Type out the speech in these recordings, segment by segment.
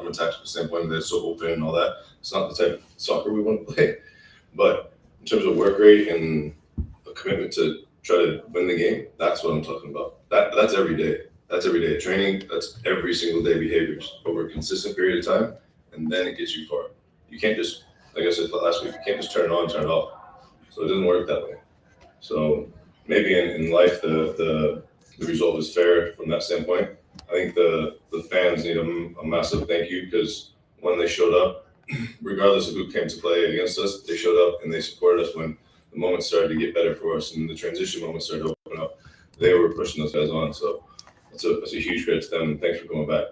from a tactical standpoint, they're so open and all that. It's not the type of soccer we want to play. But in terms of work rate and a commitment to try to win the game, that's what I'm talking about. That's every day. That's every day of training. That's every single day behaviors over a consistent period of time, and then it gets you far. You can't just, like I said last week, you can't just turn it on, turn it off. So it doesn't work that way. So maybe in life the result is fair from that standpoint. I think the fans need a massive thank you because when they showed up, regardless of who came to play against us, they showed up and they supported us when the moment started to get better for us and the transition moment started to open up. They were pushing those guys on. So that's a huge credit to them. And thanks for coming back.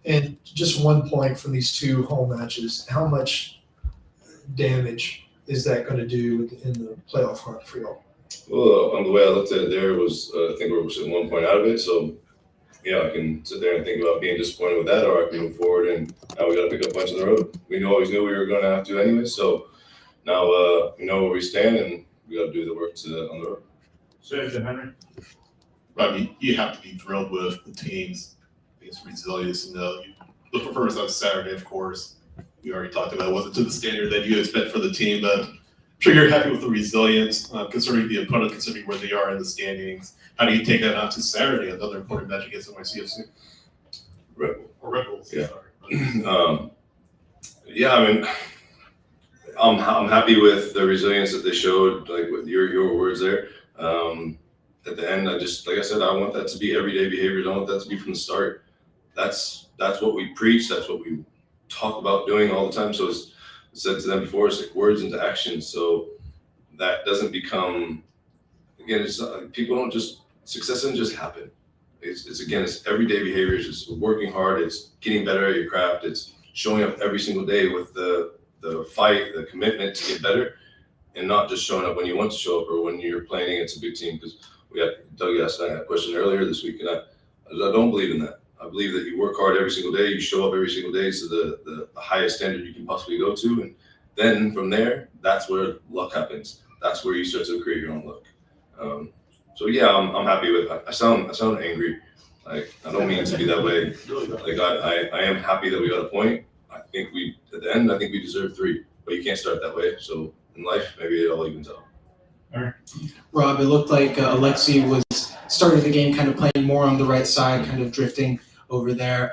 And just 1 point from these 2 home matches, how much damage is that going to do in the playoff run for y'all? Well, on the way I looked at it there was, I think we're sitting 1 point out of it. So, yeah, I can sit there and think about being disappointed with that, or I can move forward and now we got to pick up points on the road. We always knew we were going to have to anyway. So now we know where we stand and we got to do the work on the road. So, Henry? Rob, you have to be thrilled with the team's resilience. And the performance on Saturday, of course, we already talked about it wasn't to the standard that you expect for the team, but I'm sure you're happy with the resilience, considering the opponent, considering where they are in the standings. How do you take that out to Saturday, another important match against NYCFC? Red Bull. Or Red Bulls, yeah. Sorry. Yeah, I mean, I'm happy with the resilience that they showed, like with your words there. At the end, like I said, I want that to be everyday behavior. I want that to be from the start. That's what we preach. That's what we talk about doing all the time. So it's said to them before, it's like words into action. So that doesn't become, again, it's not, people don't just, success doesn't just happen. It's everyday behavior. It's just working hard. It's getting better at your craft. It's showing up every single day with the fight, the commitment to get better, and not just showing up when you want to show up or when you're playing against a big team. Because Doug asked that question earlier this week, and I don't believe in that. I believe that you work hard every single day, you show up every single day to the highest standard you can possibly go to, and then from there, that's where luck happens. That's where you start to create your own luck. So yeah, I'm happy with it. I sound angry. Like, I don't mean it to be that way. Like, I am happy that we got a point. I think at the end, I think we deserve 3, but you can't start that way. So in life, maybe it all evens out. Rob, it looked like Alexi was starting the game kind of playing more on the right side, kind of drifting over there.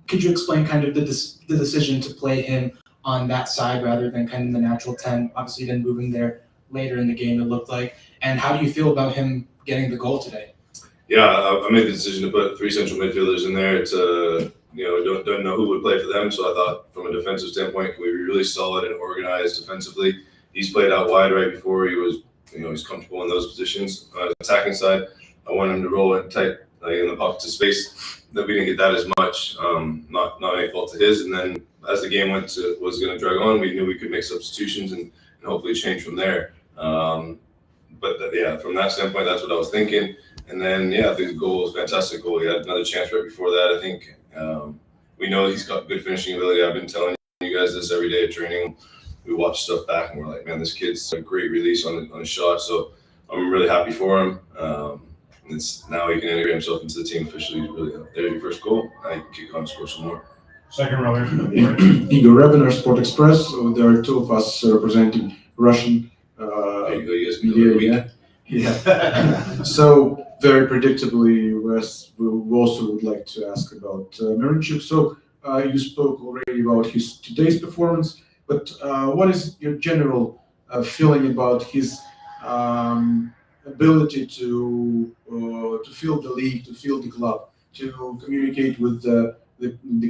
Could you explain kind of the decision to play him on that side rather than kind of the natural 10, obviously then moving there later in the game, it looked like. And how do you feel about him getting the goal today? Yeah, I made the decision to put 3 central midfielders in there. It's don't know who would play for them. So I thought from a defensive standpoint, we were really solid and organized defensively. He's played out wide right before. He was, he's comfortable in those positions. On the attacking side, I want him to roll it tight, like in the pocket to space. That we didn't get that as much. Not any fault of his. And then as the game was going to drag on, we knew we could make substitutions and hopefully change from there. But from that standpoint, that's what I was thinking. And then, I think the goal was a fantastic goal. He had another chance right before that, I think. We know he's got good finishing ability. I've been telling you guys this every day at training. We watch stuff back and we're like, man, this kid's a great release on a shot. So I'm really happy for him. It's now he can integrate himself into the team officially. There's your first goal. Now you can kick on and score some more. Second row there. Igor Revener, Sport Express. So there are 2 of us representing Russian There you go. You guys can media. Yeah. So very predictably, we also would like to ask about Miranchuk. So you spoke already about his today's performance, but what is your general feeling about his ability to feel the league, to feel the club, to communicate with the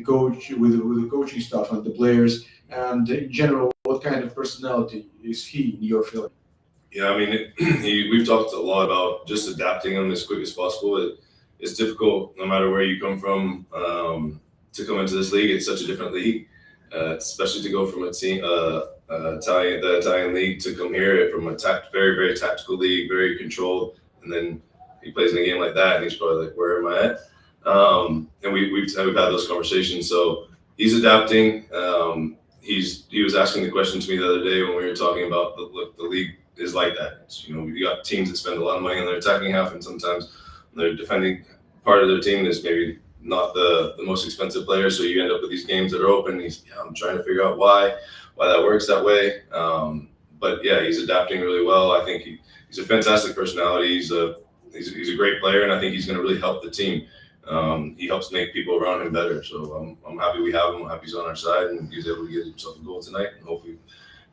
coach, with the coaching staff and the players, and in general, what kind of personality is he in your feeling? Yeah, I mean, we've talked a lot about just adapting him as quick as possible. It's difficult, no matter where you come from, to come into this league. It's such a different league, especially to go from a team, the Italian league, to come here from a very, very tactical league, very controlled, and then he plays in a game like that, and he's probably like, "Where am I at?" And we've had those conversations. So he's adapting. He was asking the question to me the other day when we were talking about the league is like that. It's, you got teams that spend a lot of money on their attacking half, and sometimes their defending part of their team is maybe not the most expensive player, so you end up with these games that are open. I'm trying to figure out why that works that way. But yeah, he's adapting really well. I think he's a fantastic personality. He's a great player, and I think he's going to really help the team. He helps make people around him better. So I'm happy we have him. I'm happy he's on our side, and he's able to get himself a goal tonight, and hopefully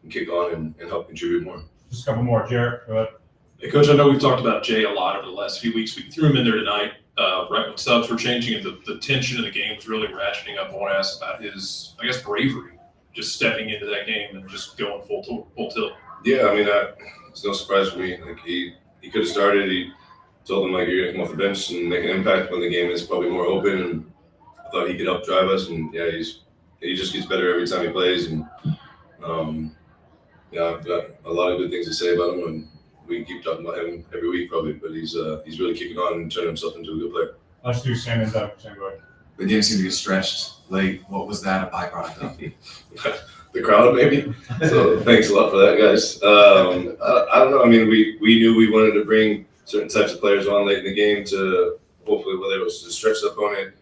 can kick on and help contribute more. Just a couple more, Jared. Go ahead. Hey, Coach, I know we've talked about Jay a lot over the last few weeks. We threw him in there tonight, right when subs were changing and the tension in the game was really ratcheting up. I want to ask about his, I guess, bravery, just stepping into that game and just going full tilt. Yeah, I mean, it's no surprise for me. Like he could have started. He told them, like, you're gonna come off the bench and make an impact when the game is probably more open. And I thought he could help drive us. And yeah, he just gets better every time he plays. And yeah, I've got a lot of good things to say about him, and we can keep talking about him every week probably. But he's really kicking on and turning himself into a good player. Let's do Sam and Doug. Sam, go ahead. The game seemed to get stretched late. What was that a byproduct of? The crowd, maybe. So thanks a lot for that, guys. I don't know. I mean, we knew we wanted to bring certain types of players on late in the game to hopefully, whether it was to stretch the opponent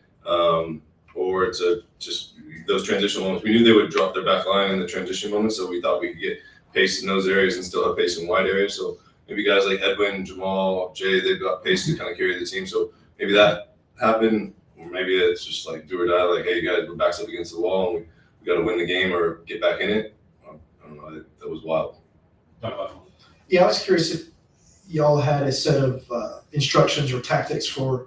or to just those transition moments. We knew they would drop their back line in the transition moments, so we thought we could get pace in those areas and still have pace in wide areas. So maybe guys like Edwin, Jamal, Jay, they've got pace to kind of carry the team. So maybe that happened, or maybe it's just like do or die. Like, hey, guys, we're backs up against the wall, and we got to win the game or get back in it. I don't know. That was wild. Yeah, I was curious if y'all had a set of instructions or tactics for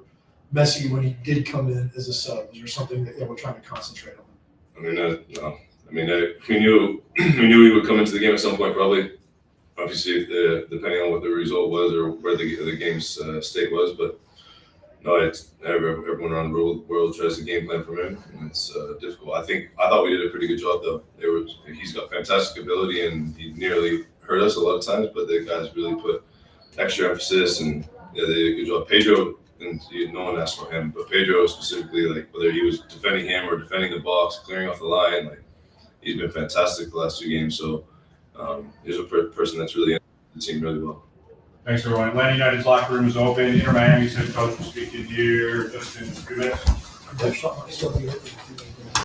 Messi when he did come in as a sub. Is there something that y'all were trying to concentrate on? I mean, no. I mean, we knew he would come into the game at some point, probably. Obviously, depending on what the result was or where the game's state was, but no, it's everyone around the world tries to game plan from him, and it's difficult. I thought we did a pretty good job, though. He's got fantastic ability, and he nearly hurt us a lot of times, but the guys really put extra emphasis, and yeah, they did a good job. Pedro, and no one asked for him, but Pedro specifically, like whether he was defending him or defending the box, clearing off the line, like he's been fantastic the last 2 games. So he's a person that's really in the team really well. Thanks, everyone. Atlanta United's locker room is open. Inter Miami's head coach will speak to you here just in 2 minutes.